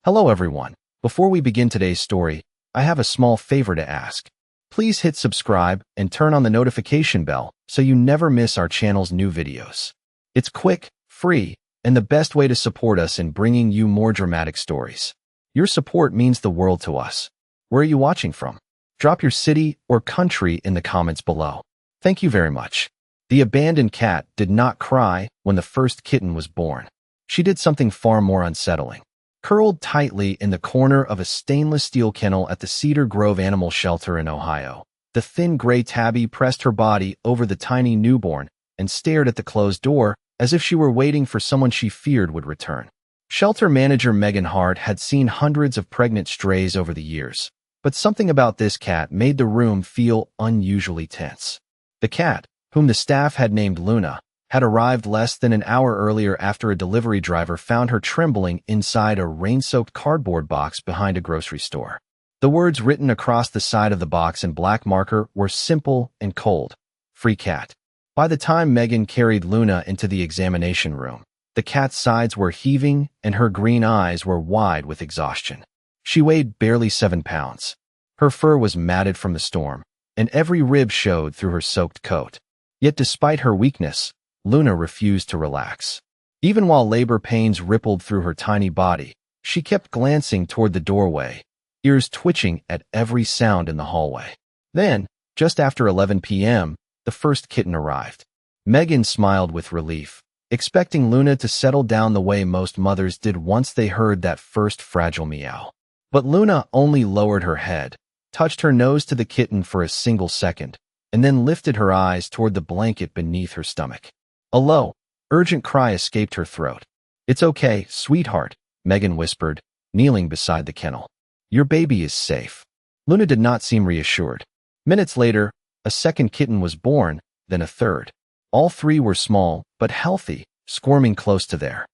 Hello everyone. Before we begin today's story, I have a small favor to ask. Please hit subscribe and turn on the notification bell so you never miss our channel's new videos. It's quick, free, and the best way to support us in bringing you more dramatic stories. Your support means the world to us. Where are you watching from? Drop your city or country in the comments below. Thank you very much. The abandoned cat did not cry when the first kitten was born. She did something far more unsettling. Curled tightly in the corner of a stainless steel kennel at the Cedar Grove Animal Shelter in Ohio, the thin gray tabby pressed her body over the tiny newborn and stared at the closed door as if she were waiting for someone she feared would return. Shelter manager Megan Hart had seen hundreds of pregnant strays over the years, but something about this cat made the room feel unusually tense. The cat, whom the staff had named Luna, had arrived less than an hour earlier after a delivery driver found her trembling inside a rain-soaked cardboard box behind a grocery store. The words written across the side of the box in black marker were simple and cold: "Free cat." By the time Megan carried Luna into the examination room, the cat's sides were heaving and her green eyes were wide with exhaustion. She weighed barely 7 pounds. Her fur was matted from the storm, and every rib showed through her soaked coat. Yet despite her weakness, Luna refused to relax. Even while labor pains rippled through her tiny body, she kept glancing toward the doorway, ears twitching at every sound in the hallway. Then, just after 11 p.m., the first kitten arrived. Megan smiled with relief, expecting Luna to settle down the way most mothers did once they heard that first fragile meow. But Luna only lowered her head, touched her nose to the kitten for a single second, and then lifted her eyes toward the blanket beneath her stomach. A low, urgent cry escaped her throat. "It's okay, sweetheart," Megan whispered, kneeling beside the kennel. "Your baby is safe." Luna did not seem reassured. Minutes later, a second kitten was born, then a third. All three were small, but healthy, squirming close to their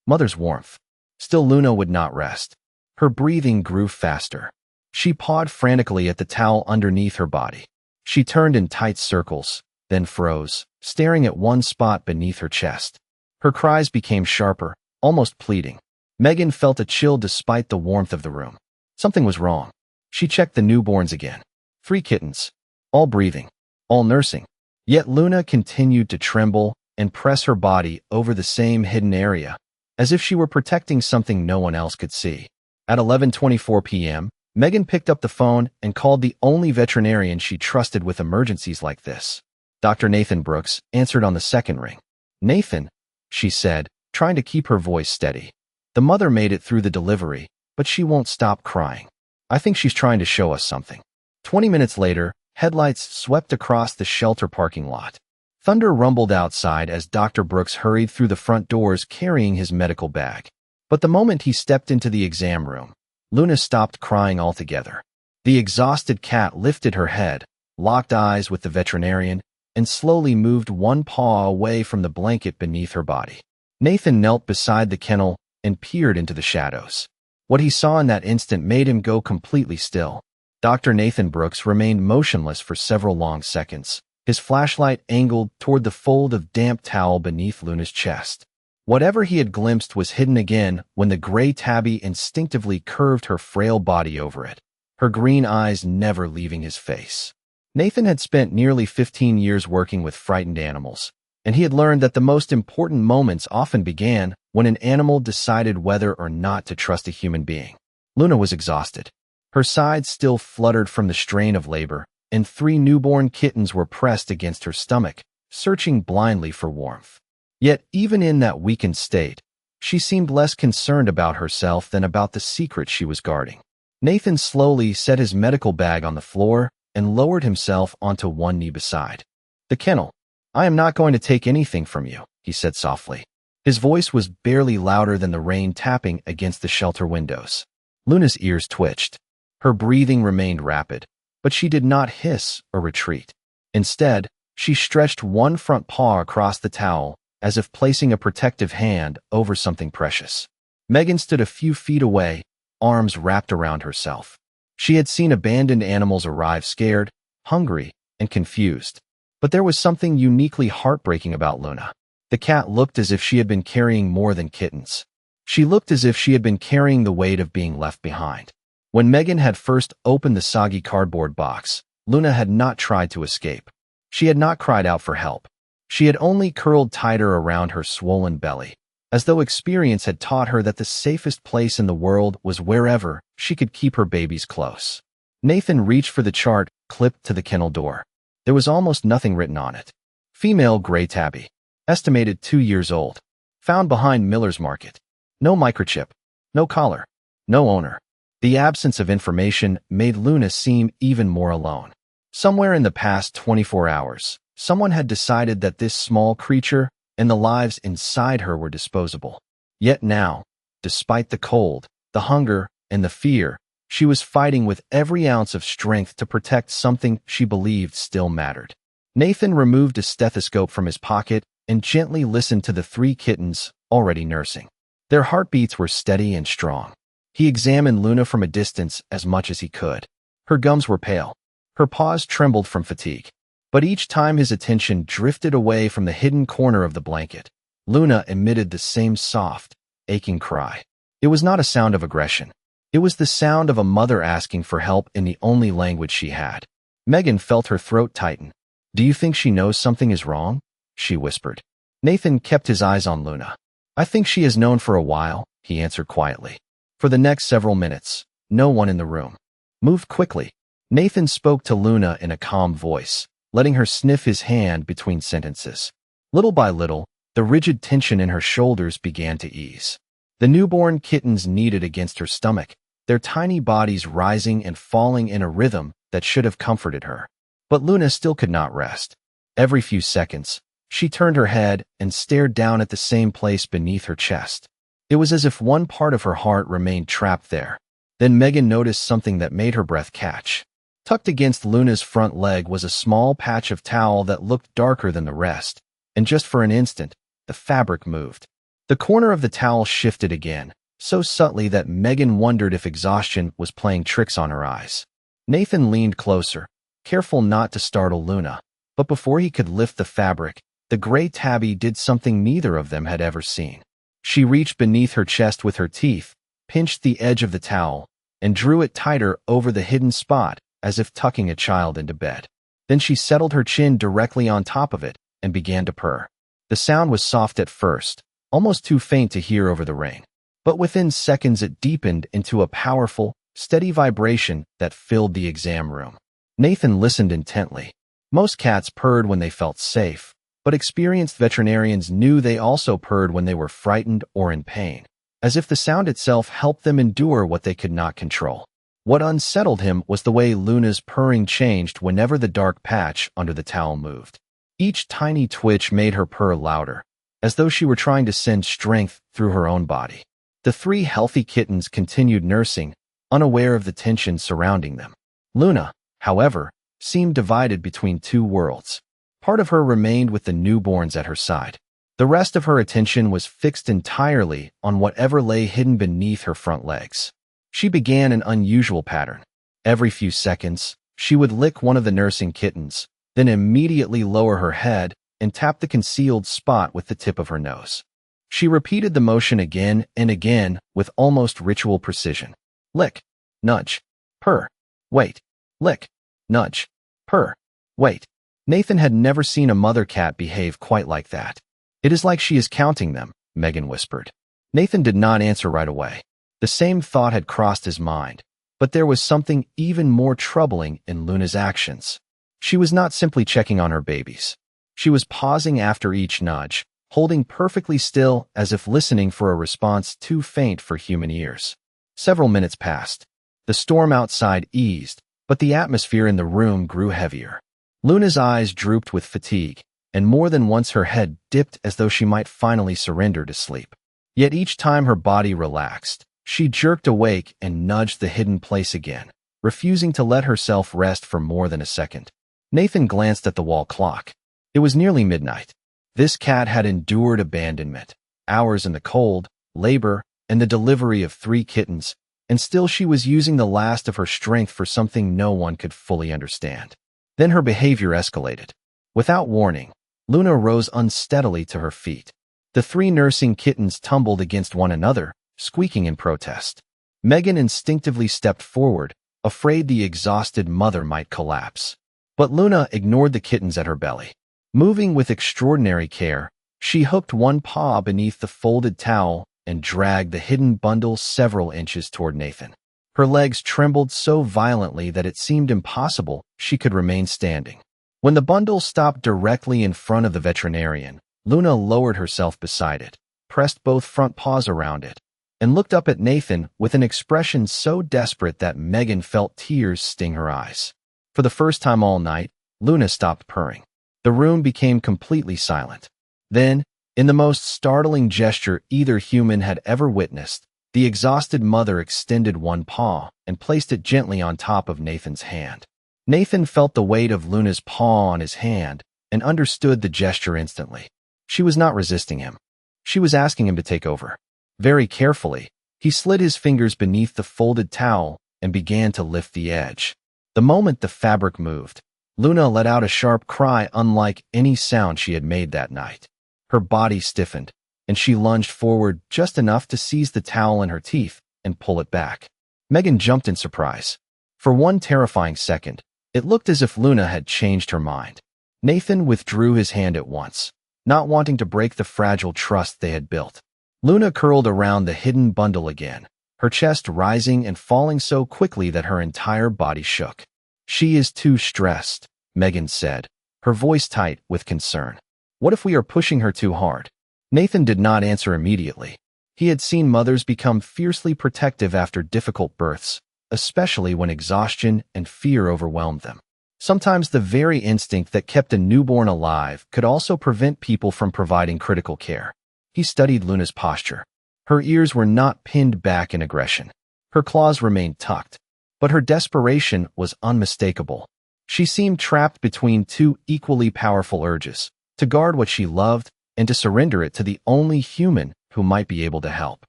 mother's warmth. Still, Luna would not rest. Her breathing grew faster. She pawed frantically at the towel underneath her body. She turned in tight circles, then froze, staring at one spot beneath her chest. Her cries became sharper, almost pleading. Megan felt a chill despite the warmth of the room. Something was wrong. She checked the newborns again. 3 kittens, all breathing, all nursing. Yet Luna continued to tremble and press her body over the same hidden area, as if she were protecting something no one else could see. At 11:24 p.m., Megan picked up the phone and called the only veterinarian she trusted with emergencies like this. Dr. Nathan Brooks answered on the second ring. "Nathan," she said, trying to keep her voice steady. "The mother made it through the delivery, but she won't stop crying. I think she's trying to show us something." 20 minutes later, headlights swept across the shelter parking lot. Thunder rumbled outside as Dr. Brooks hurried through the front doors carrying his medical bag. But the moment he stepped into the exam room, Luna stopped crying altogether. The exhausted cat lifted her head, locked eyes with the veterinarian, and slowly moved one paw away from the blanket beneath her body. Nathan knelt beside the kennel and peered into the shadows. What he saw in that instant made him go completely still. Dr. Nathan Brooks remained motionless for several long seconds, his flashlight angled toward the fold of damp towel beneath Luna's chest. Whatever he had glimpsed was hidden again when the gray tabby instinctively curved her frail body over it, her green eyes never leaving his face. Nathan had spent nearly 15 years working with frightened animals, and he had learned that the most important moments often began when an animal decided whether or not to trust a human being. Luna was exhausted. Her sides still fluttered from the strain of labor, and 3 newborn kittens were pressed against her stomach, searching blindly for warmth. Yet, even in that weakened state, she seemed less concerned about herself than about the secret she was guarding. Nathan slowly set his medical bag on the floor and lowered himself onto one knee beside the kennel. "I am not going to take anything from you," he said softly. His voice was barely louder than the rain tapping against the shelter windows. Luna's ears twitched. Her breathing remained rapid, but she did not hiss or retreat. Instead, she stretched one front paw across the towel, as if placing a protective hand over something precious. Megan stood a few feet away, arms wrapped around herself. She had seen abandoned animals arrive scared, hungry, and confused. But there was something uniquely heartbreaking about Luna. The cat looked as if she had been carrying more than kittens. She looked as if she had been carrying the weight of being left behind. When Megan had first opened the soggy cardboard box, Luna had not tried to escape. She had not cried out for help. She had only curled tighter around her swollen belly, as though experience had taught her that the safest place in the world was wherever she could keep her babies close. Nathan reached for the chart clipped to the kennel door. There was almost nothing written on it. Female gray tabby. Estimated 2 years old. Found behind Miller's Market. No microchip. No collar. No owner. The absence of information made Luna seem even more alone. Somewhere in the past 24 hours, someone had decided that this small creature and the lives inside her were disposable. Yet now, despite the cold, the hunger, and the fear, she was fighting with every ounce of strength to protect something she believed still mattered. Nathan removed a stethoscope from his pocket and gently listened to the 3 kittens already nursing. Their heartbeats were steady and strong. He examined Luna from a distance as much as he could. Her gums were pale. Her paws trembled from fatigue. But each time his attention drifted away from the hidden corner of the blanket, Luna emitted the same soft, aching cry. It was not a sound of aggression. It was the sound of a mother asking for help in the only language she had. Megan felt her throat tighten. "Do you think she knows something is wrong?" she whispered. Nathan kept his eyes on Luna. "I think she has known for a while," he answered quietly. For the next several minutes, no one in the room moved quickly. Nathan spoke to Luna in a calm voice, letting her sniff his hand between sentences. Little by little, the rigid tension in her shoulders began to ease. The newborn kittens kneaded against her stomach, their tiny bodies rising and falling in a rhythm that should have comforted her. But Luna still could not rest. Every few seconds, she turned her head and stared down at the same place beneath her chest. It was as if one part of her heart remained trapped there. Then Megan noticed something that made her breath catch. Tucked against Luna's front leg was a small patch of towel that looked darker than the rest, and just for an instant, the fabric moved. The corner of the towel shifted again, so subtly that Megan wondered if exhaustion was playing tricks on her eyes. Nathan leaned closer, careful not to startle Luna, but before he could lift the fabric, the gray tabby did something neither of them had ever seen. She reached beneath her chest with her teeth, pinched the edge of the towel, and drew it tighter over the hidden spot, as if tucking a child into bed. Then she settled her chin directly on top of it and began to purr. The sound was soft at first, almost too faint to hear over the rain. But within seconds it deepened into a powerful, steady vibration that filled the exam room. Nathan listened intently. Most cats purred when they felt safe, but experienced veterinarians knew they also purred when they were frightened or in pain, as if the sound itself helped them endure what they could not control. What unsettled him was the way Luna's purring changed whenever the dark patch under the towel moved. Each tiny twitch made her purr louder, as though she were trying to send strength through her own body. The 3 healthy kittens continued nursing, unaware of the tension surrounding them. Luna, however, seemed divided between 2 worlds. Part of her remained with the newborns at her side. The rest of her attention was fixed entirely on whatever lay hidden beneath her front legs. She began an unusual pattern. Every few seconds, she would lick one of the nursing kittens, then immediately lower her head and tap the concealed spot with the tip of her nose. She repeated the motion again and again with almost ritual precision. Lick, nudge, purr, wait, lick, nudge, purr, wait. Nathan had never seen a mother cat behave quite like that. "It is like she is counting them," Megan whispered. Nathan did not answer right away. The same thought had crossed his mind, but there was something even more troubling in Luna's actions. She was not simply checking on her babies. She was pausing after each nudge, holding perfectly still as if listening for a response too faint for human ears. Several minutes passed. The storm outside eased, but the atmosphere in the room grew heavier. Luna's eyes drooped with fatigue, and more than once her head dipped as though she might finally surrender to sleep. Yet each time her body relaxed, she jerked awake and nudged the hidden place again, refusing to let herself rest for more than a second. Nathan glanced at the wall clock. It was nearly midnight. This cat had endured abandonment, hours in the cold, labor, and the delivery of 3 kittens, and still she was using the last of her strength for something no one could fully understand. Then her behavior escalated. Without warning, Luna rose unsteadily to her feet. The 3 nursing kittens tumbled against one another, squeaking in protest. Megan instinctively stepped forward, afraid the exhausted mother might collapse. But Luna ignored the kittens at her belly. Moving with extraordinary care, she hooked one paw beneath the folded towel and dragged the hidden bundle several inches toward Nathan. Her legs trembled so violently that it seemed impossible she could remain standing. When the bundle stopped directly in front of the veterinarian, Luna lowered herself beside it, pressed both front paws around it, and looked up at Nathan with an expression so desperate that Megan felt tears sting her eyes. For the first time all night, Luna stopped purring. The room became completely silent. Then, in the most startling gesture either human had ever witnessed, the exhausted mother extended one paw and placed it gently on top of Nathan's hand. Nathan felt the weight of Luna's paw on his hand and understood the gesture instantly. She was not resisting him. She was asking him to take over. Very carefully, he slid his fingers beneath the folded towel and began to lift the edge. The moment the fabric moved, Luna let out a sharp cry unlike any sound she had made that night. Her body stiffened, and she lunged forward just enough to seize the towel in her teeth and pull it back. Megan jumped in surprise. For one terrifying second, it looked as if Luna had changed her mind. Nathan withdrew his hand at once, not wanting to break the fragile trust they had built. Luna curled around the hidden bundle again, her chest rising and falling so quickly that her entire body shook. "She is too stressed," Megan said, her voice tight with concern. "What if we are pushing her too hard?" Nathan did not answer immediately. He had seen mothers become fiercely protective after difficult births, especially when exhaustion and fear overwhelmed them. Sometimes the very instinct that kept a newborn alive could also prevent people from providing critical care. He studied Luna's posture. Her ears were not pinned back in aggression. Her claws remained tucked, but her desperation was unmistakable. She seemed trapped between two equally powerful urges, to guard what she loved and to surrender it to the only human who might be able to help.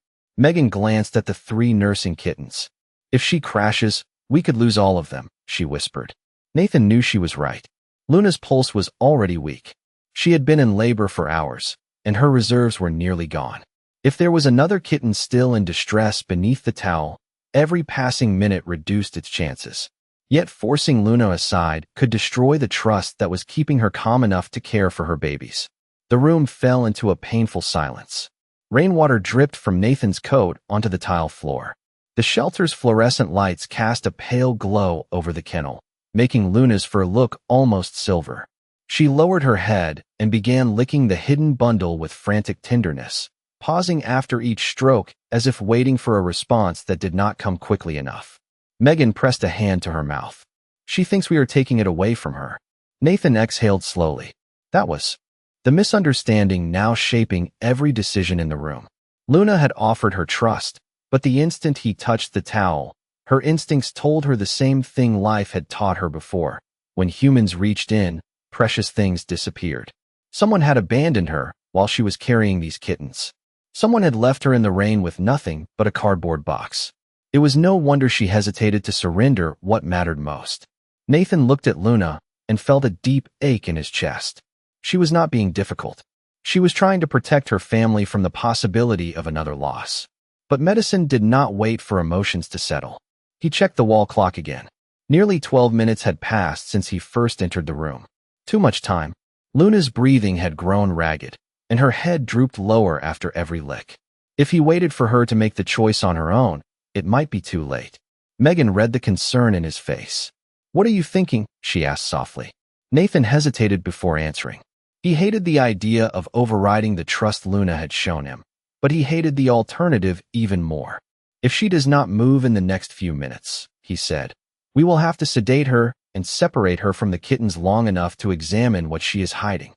Megan glanced at the 3 nursing kittens. "If she crashes, we could lose all of them," she whispered. Nathan knew she was right. Luna's pulse was already weak. She had been in labor for hours, and her reserves were nearly gone. If there was another kitten still in distress beneath the towel, every passing minute reduced its chances. Yet forcing Luna aside could destroy the trust that was keeping her calm enough to care for her babies. The room fell into a painful silence. Rainwater dripped from Nathan's coat onto the tile floor. The shelter's fluorescent lights cast a pale glow over the kennel, making Luna's fur look almost silver. She lowered her head and began licking the hidden bundle with frantic tenderness, pausing after each stroke as if waiting for a response that did not come quickly enough. Megan pressed a hand to her mouth. "She thinks we are taking it away from her." Nathan exhaled slowly. That was the misunderstanding now shaping every decision in the room. Luna had offered her trust, but the instant he touched the towel, her instincts told her the same thing life had taught her before. When humans reached in, precious things disappeared. Someone had abandoned her while she was carrying these kittens. Someone had left her in the rain with nothing but a cardboard box. It was no wonder she hesitated to surrender what mattered most. Nathan looked at Luna and felt a deep ache in his chest. She was not being difficult. She was trying to protect her family from the possibility of another loss. But medicine did not wait for emotions to settle. He checked the wall clock again. Nearly 12 minutes had passed since he first entered the room. Too much time. Luna's breathing had grown ragged, and her head drooped lower after every lick. If he waited for her to make the choice on her own, it might be too late. Megan read the concern in his face. "What are you thinking?" she asked softly. Nathan hesitated before answering. He hated the idea of overriding the trust Luna had shown him, but he hated the alternative even more. "If she does not move in the next few minutes," he said, "we will have to sedate her and separate her from the kittens long enough to examine what she is hiding."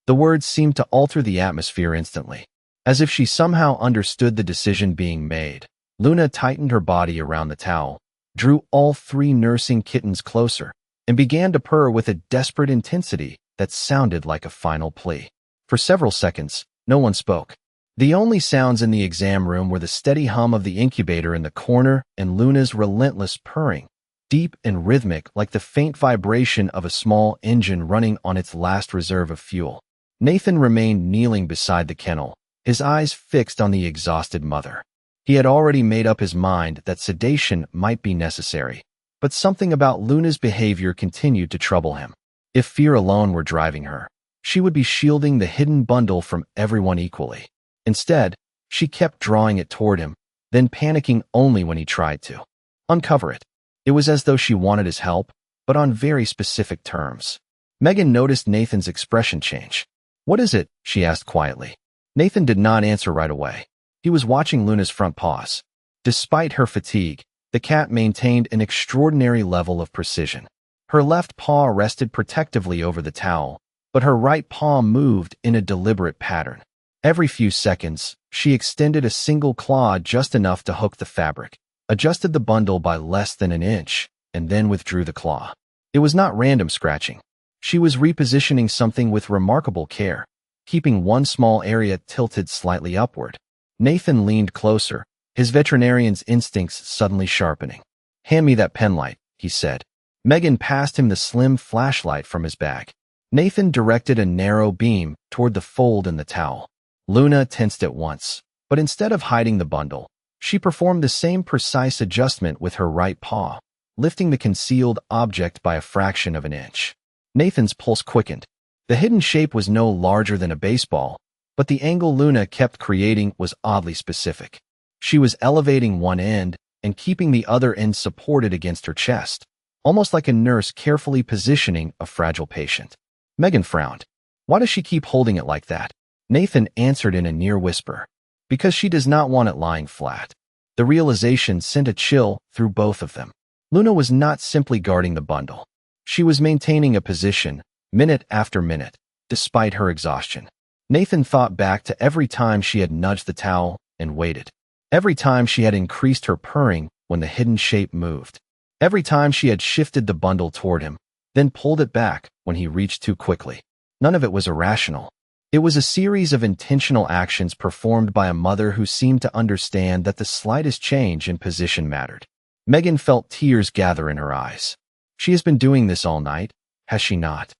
The words seemed to alter the atmosphere instantly. As if she somehow understood the decision being made, Luna tightened her body around the towel, drew all 3 nursing kittens closer, and began to purr with a desperate intensity that sounded like a final plea. For several seconds, no one spoke. The only sounds in the exam room were the steady hum of the incubator in the corner and Luna's relentless purring, deep and rhythmic like the faint vibration of a small engine running on its last reserve of fuel. Nathan remained kneeling beside the kennel, his eyes fixed on the exhausted mother. He had already made up his mind that sedation might be necessary, but something about Luna's behavior continued to trouble him. If fear alone were driving her, she would be shielding the hidden bundle from everyone equally. Instead, she kept drawing it toward him, then panicking only when he tried to uncover it. It was as though she wanted his help, but on very specific terms. Megan noticed Nathan's expression change. "What is it?" she asked quietly. Nathan did not answer right away. He was watching Luna's front paws. Despite her fatigue, the cat maintained an extraordinary level of precision. Her left paw rested protectively over the towel, but her right paw moved in a deliberate pattern. Every few seconds, she extended a single claw just enough to hook the fabric, adjusted the bundle by less than an inch, and then withdrew the claw. It was not random scratching. She was repositioning something with remarkable care, keeping one small area tilted slightly upward. Nathan leaned closer, his veterinarian's instincts suddenly sharpening. "Hand me that pen light," he said. Megan passed him the slim flashlight from his bag. Nathan directed a narrow beam toward the fold in the towel. Luna tensed at once, but instead of hiding the bundle, she performed the same precise adjustment with her right paw, lifting the concealed object by a fraction of an inch. Nathan's pulse quickened. The hidden shape was no larger than a baseball, but the angle Luna kept creating was oddly specific. She was elevating one end and keeping the other end supported against her chest, almost like a nurse carefully positioning a fragile patient. Megan frowned. "Why does she keep holding it like that?" Nathan answered in a near whisper. "Because she does not want it lying flat." The realization sent a chill through both of them. Luna was not simply guarding the bundle. She was maintaining a position, minute after minute, despite her exhaustion. Nathan thought back to every time she had nudged the towel and waited. Every time she had increased her purring when the hidden shape moved. Every time she had shifted the bundle toward him, then pulled it back when he reached too quickly. None of it was irrational. It was a series of intentional actions performed by a mother who seemed to understand that the slightest change in position mattered. Megan felt tears gather in her eyes. "She has been doing this all night, has she not?"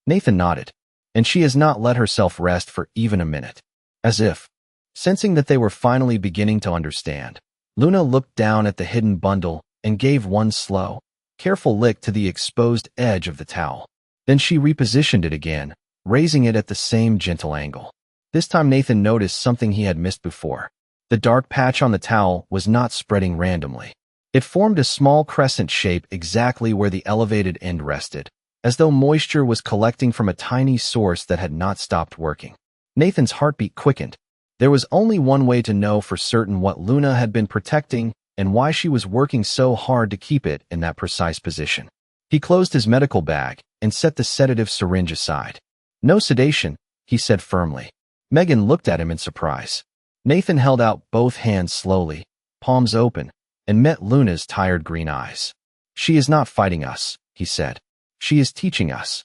Nathan nodded. "And she has not let herself rest for even a minute." As if, sensing that they were finally beginning to understand, Luna looked down at the hidden bundle and gave one slow, careful lick to the exposed edge of the towel. Then she repositioned it again, raising it at the same gentle angle. This time Nathan noticed something he had missed before. The dark patch on the towel was not spreading randomly. It formed a small crescent shape exactly where the elevated end rested, as though moisture was collecting from a tiny source that had not stopped working. Nathan's heartbeat quickened. There was only one way to know for certain what Luna had been protecting and why she was working so hard to keep it in that precise position. He closed his medical bag and set the sedative syringe aside. "No sedation," he said firmly. Megan looked at him in surprise. Nathan held out both hands slowly, palms open, and met Luna's tired green eyes. "She is not fighting us," he said. "She is teaching us."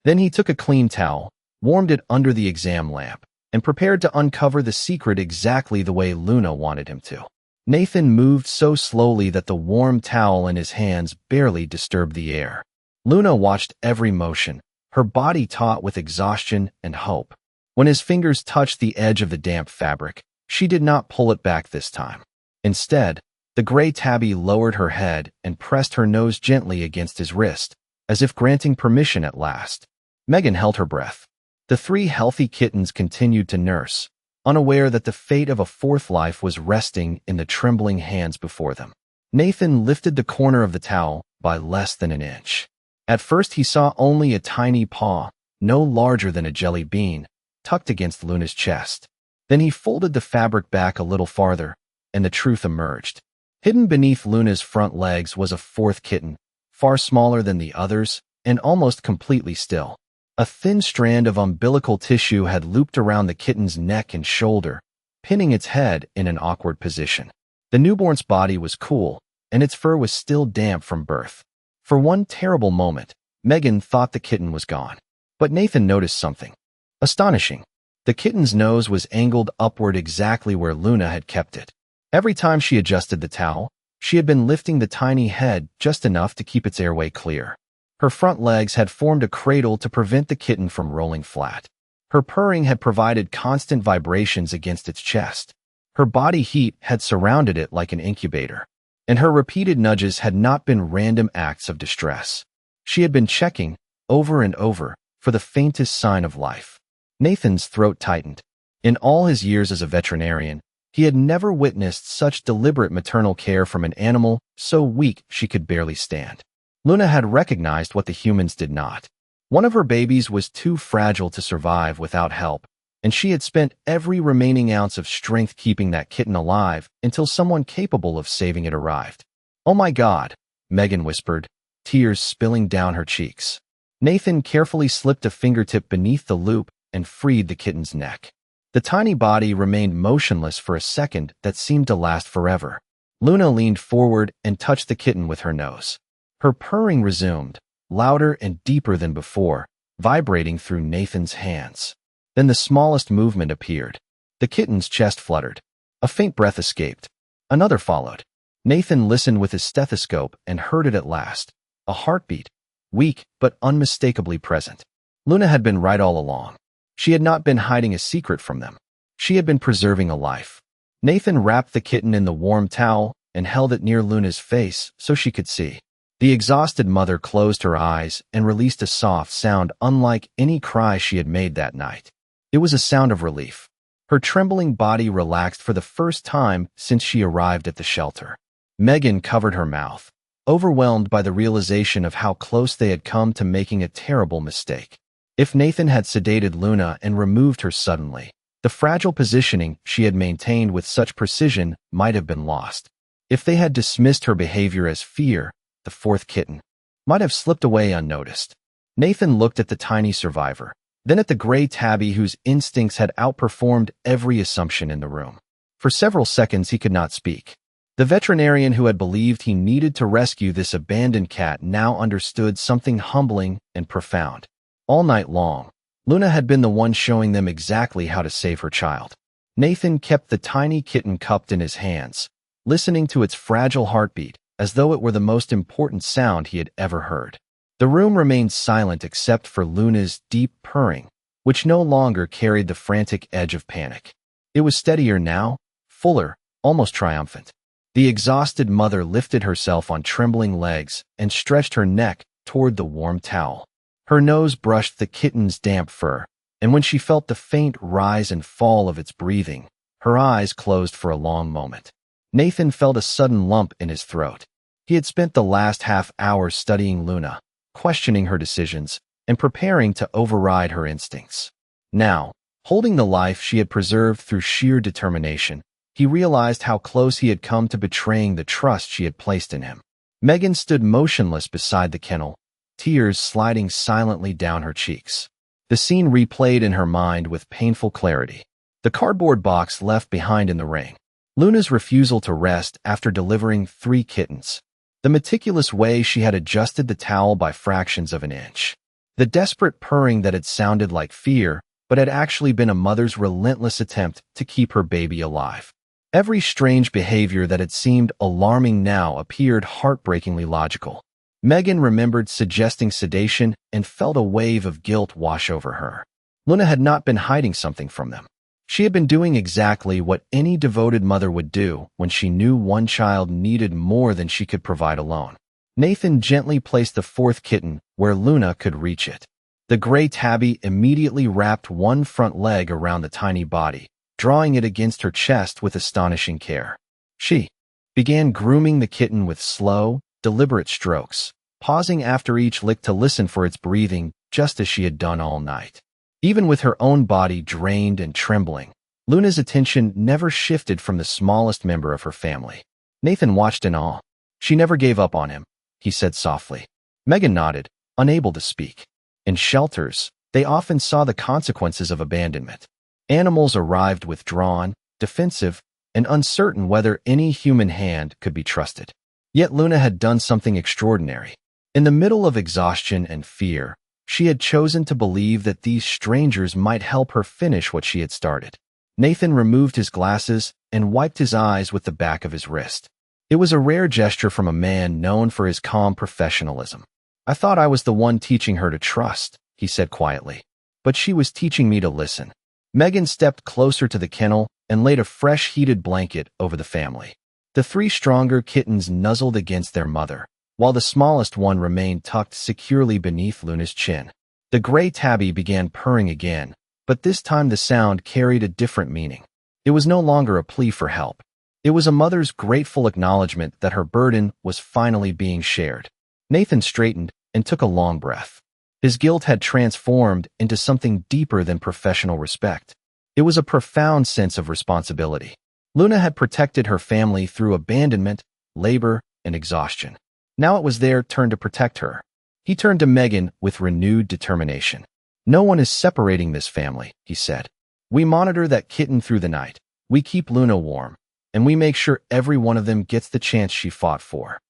Then he took a clean towel, warmed it under the exam lamp, and prepared to uncover the secret exactly the way Luna wanted him to. Nathan moved so slowly that the warm towel in his hands barely disturbed the air. Luna watched every motion, her body taut with exhaustion and hope. When his fingers touched the edge of the damp fabric, she did not pull it back this time. Instead, the gray tabby lowered her head and pressed her nose gently against his wrist, as if granting permission at last. Megan held her breath. The three healthy kittens continued to nurse, unaware that the fate of a fourth life was resting in the trembling hands before them. Nathan lifted the corner of the towel by less than an inch. At first he saw only a tiny paw, no larger than a jelly bean, tucked against Luna's chest. Then he folded the fabric back a little farther, and the truth emerged. Hidden beneath Luna's front legs was a fourth kitten, far smaller than the others, and almost completely still. A thin strand of umbilical tissue had looped around the kitten's neck and shoulder, pinning its head in an awkward position. The newborn's body was cool, and its fur was still damp from birth. For one terrible moment, Megan thought the kitten was gone. But Nathan noticed something astonishing. The kitten's nose was angled upward exactly where Luna had kept it. Every time she adjusted the towel, she had been lifting the tiny head just enough to keep its airway clear. Her front legs had formed a cradle to prevent the kitten from rolling flat. Her purring had provided constant vibrations against its chest. Her body heat had surrounded it like an incubator, and her repeated nudges had not been random acts of distress. She had been checking, over and over, for the faintest sign of life. Nathan's throat tightened. In all his years as a veterinarian, he had never witnessed such deliberate maternal care from an animal so weak she could barely stand. Luna had recognized what the humans did not. One of her babies was too fragile to survive without help, and she had spent every remaining ounce of strength keeping that kitten alive until someone capable of saving it arrived. "Oh my God," Megan whispered, tears spilling down her cheeks. Nathan carefully slipped a fingertip beneath the loop and freed the kitten's neck. The tiny body remained motionless for a second that seemed to last forever. Luna leaned forward and touched the kitten with her nose. Her purring resumed, louder and deeper than before, vibrating through Nathan's hands. Then the smallest movement appeared. The kitten's chest fluttered. A faint breath escaped. Another followed. Nathan listened with his stethoscope and heard it at last. A heartbeat, weak but unmistakably present. Luna had been right all along. She had not been hiding a secret from them. She had been preserving a life. Nathan wrapped the kitten in the warm towel and held it near Luna's face so she could see. The exhausted mother closed her eyes and released a soft sound unlike any cry she had made that night. It was a sound of relief. Her trembling body relaxed for the first time since she arrived at the shelter. Megan covered her mouth, overwhelmed by the realization of how close they had come to making a terrible mistake. If Nathan had sedated Luna and removed her suddenly, the fragile positioning she had maintained with such precision might have been lost. If they had dismissed her behavior as fear, the fourth kitten might have slipped away unnoticed. Nathan looked at the tiny survivor, then at the gray tabby whose instincts had outperformed every assumption in the room. For several seconds he could not speak. The veterinarian who had believed he needed to rescue this abandoned cat now understood something humbling and profound. All night long, Luna had been the one showing them exactly how to save her child. Nathan kept the tiny kitten cupped in his hands, listening to its fragile heartbeat as though it were the most important sound he had ever heard. The room remained silent except for Luna's deep purring, which no longer carried the frantic edge of panic. It was steadier now, fuller, almost triumphant. The exhausted mother lifted herself on trembling legs and stretched her neck toward the warm towel. Her nose brushed the kitten's damp fur, and when she felt the faint rise and fall of its breathing, her eyes closed for a long moment. Nathan felt a sudden lump in his throat. He had spent the last half hour studying Luna, questioning her decisions, and preparing to override her instincts. Now, holding the life she had preserved through sheer determination, he realized how close he had come to betraying the trust she had placed in him. Megan stood motionless beside the kennel, tears sliding silently down her cheeks. The scene replayed in her mind with painful clarity. The cardboard box left behind in the ring. Luna's refusal to rest after delivering 3 kittens. The meticulous way she had adjusted the towel by fractions of an inch. The desperate purring that had sounded like fear, but had actually been a mother's relentless attempt to keep her baby alive. Every strange behavior that had seemed alarming now appeared heartbreakingly logical. Megan remembered suggesting sedation and felt a wave of guilt wash over her. Luna had not been hiding something from them. She had been doing exactly what any devoted mother would do when she knew one child needed more than she could provide alone. Nathan gently placed the 4th kitten where Luna could reach it. The gray tabby immediately wrapped one front leg around the tiny body, drawing it against her chest with astonishing care. She began grooming the kitten with slow, deliberate strokes, pausing after each lick to listen for its breathing just as she had done all night. Even with her own body drained and trembling, Luna's attention never shifted from the smallest member of her family. Nathan watched in awe. "She never gave up on him," he said softly. Megan nodded, unable to speak. In shelters, they often saw the consequences of abandonment. Animals arrived withdrawn, defensive, and uncertain whether any human hand could be trusted. Yet Luna had done something extraordinary. In the middle of exhaustion and fear, she had chosen to believe that these strangers might help her finish what she had started. Nathan removed his glasses and wiped his eyes with the back of his wrist. It was a rare gesture from a man known for his calm professionalism. "I thought I was the one teaching her to trust," he said quietly. "But she was teaching me to listen." Megan stepped closer to the kennel and laid a fresh heated blanket over the family. The three stronger kittens nuzzled against their mother, while the smallest one remained tucked securely beneath Luna's chin. The gray tabby began purring again, but this time the sound carried a different meaning. It was no longer a plea for help. It was a mother's grateful acknowledgement that her burden was finally being shared. Nathan straightened and took a long breath. His guilt had transformed into something deeper than professional respect. It was a profound sense of responsibility. Luna had protected her family through abandonment, labor, and exhaustion. Now it was their turn to protect her. He turned to Megan with renewed determination. "No one is separating this family," he said. "We monitor that kitten through the night. We keep Luna warm, and we make sure every one of them gets the chance she fought for."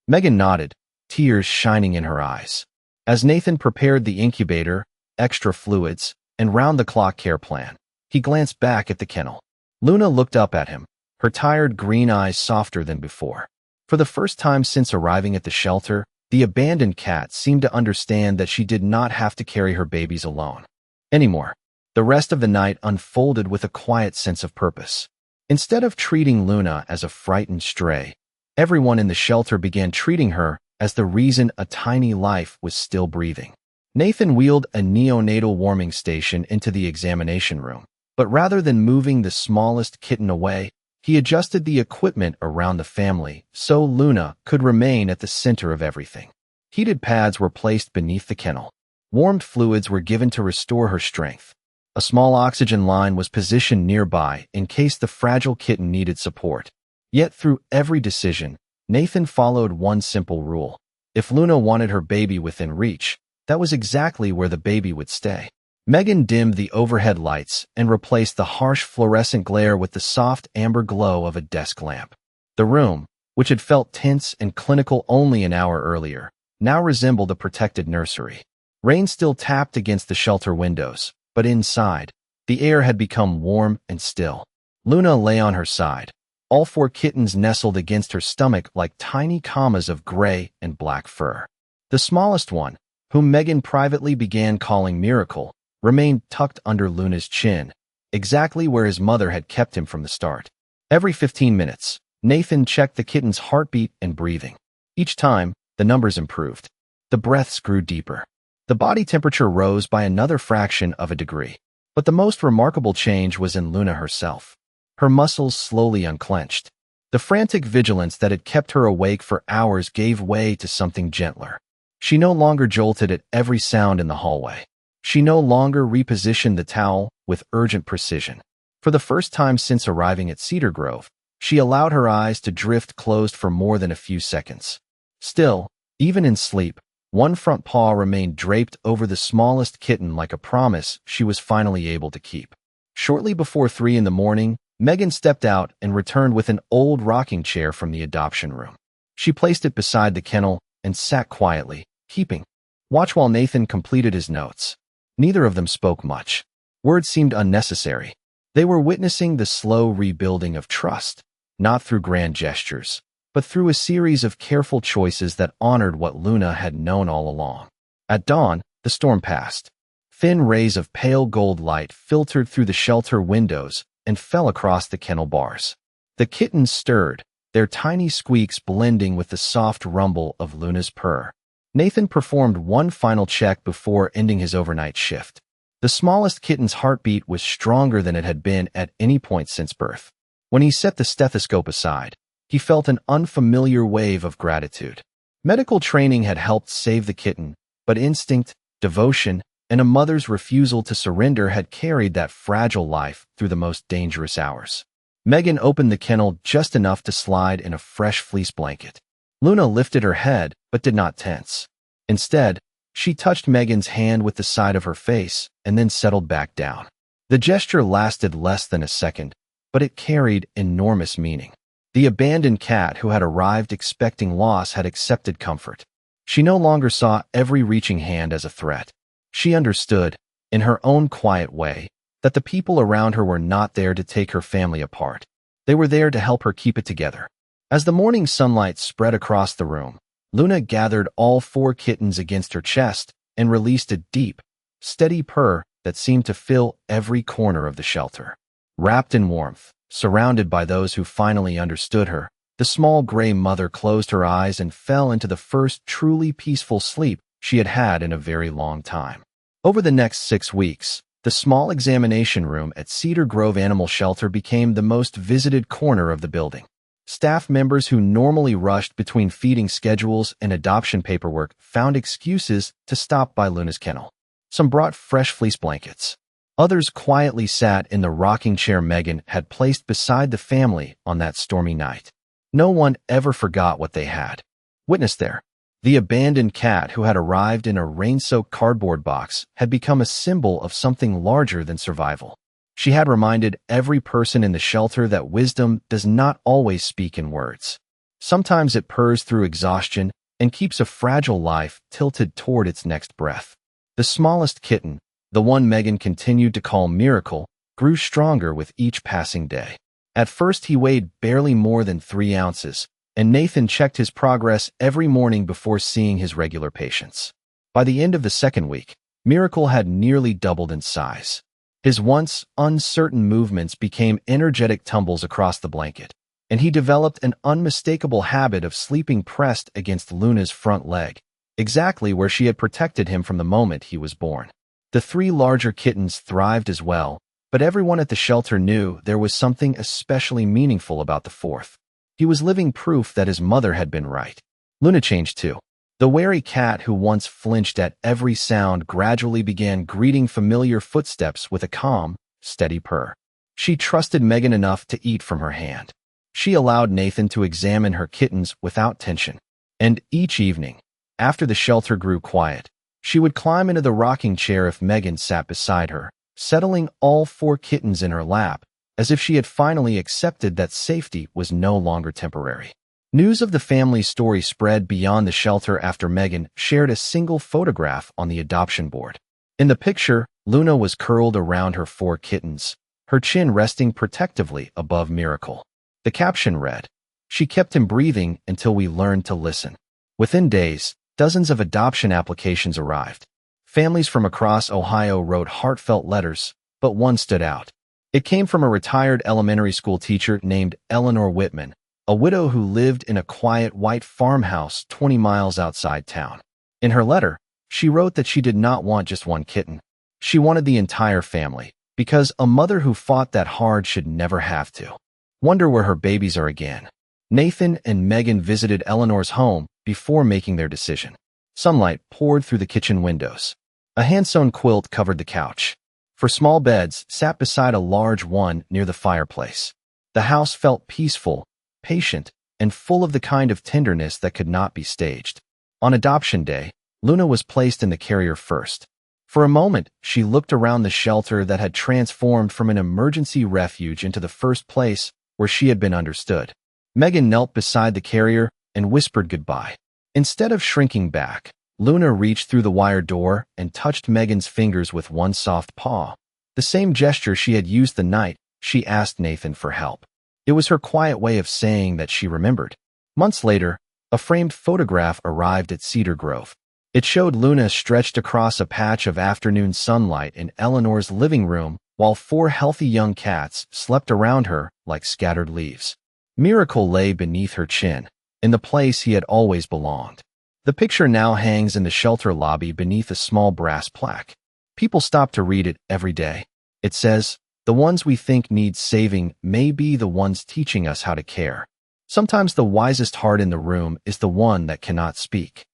Megan nodded, tears shining in her eyes. As Nathan prepared the incubator, extra fluids, and round-the-clock care plan, he glanced back at the kennel. Luna looked up at him, her tired green eyes softer than before. For the first time since arriving at the shelter, the abandoned cat seemed to understand that she did not have to carry her babies alone anymore. The rest of the night unfolded with a quiet sense of purpose. Instead of treating Luna as a frightened stray, everyone in the shelter began treating her as the reason a tiny life was still breathing. Nathan wheeled a neonatal warming station into the examination room, but rather than moving the smallest kitten away, he adjusted the equipment around the family so Luna could remain at the center of everything. Heated pads were placed beneath the kennel. Warmed fluids were given to restore her strength. A small oxygen line was positioned nearby in case the fragile kitten needed support. Yet through every decision, Nathan followed one simple rule. If Luna wanted her baby within reach, that was exactly where the baby would stay. Megan dimmed the overhead lights and replaced the harsh fluorescent glare with the soft amber glow of a desk lamp. The room, which had felt tense and clinical only an hour earlier, now resembled a protected nursery. Rain still tapped against the shelter windows, but inside, the air had become warm and still. Luna lay on her side, all four kittens nestled against her stomach like tiny commas of gray and black fur. The smallest one, whom Megan privately began calling Miracle, remained tucked under Luna's chin, exactly where his mother had kept him from the start. Every 15 minutes, Nathan checked the kitten's heartbeat and breathing. Each time, the numbers improved. The breaths grew deeper. The body temperature rose by another fraction of a degree. But the most remarkable change was in Luna herself. Her muscles slowly unclenched. The frantic vigilance that had kept her awake for hours gave way to something gentler. She no longer jolted at every sound in the hallway. She no longer repositioned the towel with urgent precision. For the first time since arriving at Cedar Grove, she allowed her eyes to drift closed for more than a few seconds. Still, even in sleep, one front paw remained draped over the smallest kitten like a promise she was finally able to keep. Shortly before 3 in the morning, Megan stepped out and returned with an old rocking chair from the adoption room. She placed it beside the kennel and sat quietly, keeping watch while Nathan completed his notes. Neither of them spoke much. Words seemed unnecessary. They were witnessing the slow rebuilding of trust, not through grand gestures, but through a series of careful choices that honored what Luna had known all along. At dawn, the storm passed. Thin rays of pale gold light filtered through the shelter windows and fell across the kennel bars. The kittens stirred, their tiny squeaks blending with the soft rumble of Luna's purr. Nathan performed one final check before ending his overnight shift. The smallest kitten's heartbeat was stronger than it had been at any point since birth. When he set the stethoscope aside, he felt an unfamiliar wave of gratitude. Medical training had helped save the kitten, but instinct, devotion, and a mother's refusal to surrender had carried that fragile life through the most dangerous hours. Megan opened the kennel just enough to slide in a fresh fleece blanket. Luna lifted her head, but did not tense. Instead, she touched Megan's hand with the side of her face and then settled back down. The gesture lasted less than a second, but it carried enormous meaning. The abandoned cat who had arrived expecting loss had accepted comfort. She no longer saw every reaching hand as a threat. She understood, in her own quiet way, that the people around her were not there to take her family apart. They were there to help her keep it together. As the morning sunlight spread across the room, Luna gathered all 4 kittens against her chest and released a deep, steady purr that seemed to fill every corner of the shelter. Wrapped in warmth, Surrounded by those who finally understood her, the small gray mother closed her eyes and fell into the first truly peaceful sleep she had had in a very long time. Over the next 6 weeks, the small examination room at Cedar Grove Animal Shelter became the most visited corner of the building. Staff members who normally rushed between feeding schedules and adoption paperwork found excuses to stop by Luna's kennel. Some brought fresh fleece blankets. Others quietly sat in the rocking chair Megan had placed beside the family on that stormy night. No one ever forgot what they had witnessed there. The abandoned cat who had arrived in a rain-soaked cardboard box had become a symbol of something larger than survival. She had reminded every person in the shelter that wisdom does not always speak in words. Sometimes it purrs through exhaustion and keeps a fragile life tilted toward its next breath. The smallest kitten, the one Megan continued to call Miracle, grew stronger with each passing day. At first he weighed barely more than 3 ounces, and Nathan checked his progress every morning before seeing his regular patients. By the end of the 2nd week, Miracle had nearly doubled in size. His once uncertain movements became energetic tumbles across the blanket, and he developed an unmistakable habit of sleeping pressed against Luna's front leg, exactly where she had protected him from the moment he was born. The 3 larger kittens thrived as well, but everyone at the shelter knew there was something especially meaningful about the 4th. He was living proof that his mother had been right. Luna changed too. The wary cat who once flinched at every sound gradually began greeting familiar footsteps with a calm, steady purr. She trusted Megan enough to eat from her hand. She allowed Nathan to examine her kittens without tension. And each evening, after the shelter grew quiet, she would climb into the rocking chair if Megan sat beside her, settling all 4 kittens in her lap, as if she had finally accepted that safety was no longer temporary. News of the family's story spread beyond the shelter after Megan shared a single photograph on the adoption board. In the picture, Luna was curled around her 4 kittens, her chin resting protectively above Miracle. The caption read, "She kept him breathing until we learned to listen." Within days, dozens of adoption applications arrived. Families from across Ohio wrote heartfelt letters, but one stood out. It came from a retired elementary school teacher named Eleanor Whitman, a widow who lived in a quiet white farmhouse 20 miles outside town. In her letter, she wrote that she did not want just one kitten. She wanted the entire family, because a mother who fought that hard should never have to wonder where her babies are again. Nathan and Megan visited Eleanor's home before making their decision. Sunlight poured through the kitchen windows. A hand-sewn quilt covered the couch. For small beds sat beside a large one near the fireplace. The house felt peaceful, patient, and full of the kind of tenderness that could not be staged. On adoption day, Luna was placed in the carrier first. For a moment, she looked around the shelter that had transformed from an emergency refuge into the first place where she had been understood. Megan knelt beside the carrier and whispered goodbye. Instead of shrinking back, Luna reached through the wire door and touched Megan's fingers with one soft paw. The same gesture she had used the night she asked Nathan for help. It was her quiet way of saying that she remembered. Months later, a framed photograph arrived at Cedar Grove. It showed Luna stretched across a patch of afternoon sunlight in Eleanor's living room while 4 healthy young cats slept around her like scattered leaves. Miracle lay beneath her chin, in the place he had always belonged. The picture now hangs in the shelter lobby beneath a small brass plaque. People stop to read it every day. It says, "The ones we think need saving may be the ones teaching us how to care." Sometimes the wisest heart in the room is the one that cannot speak.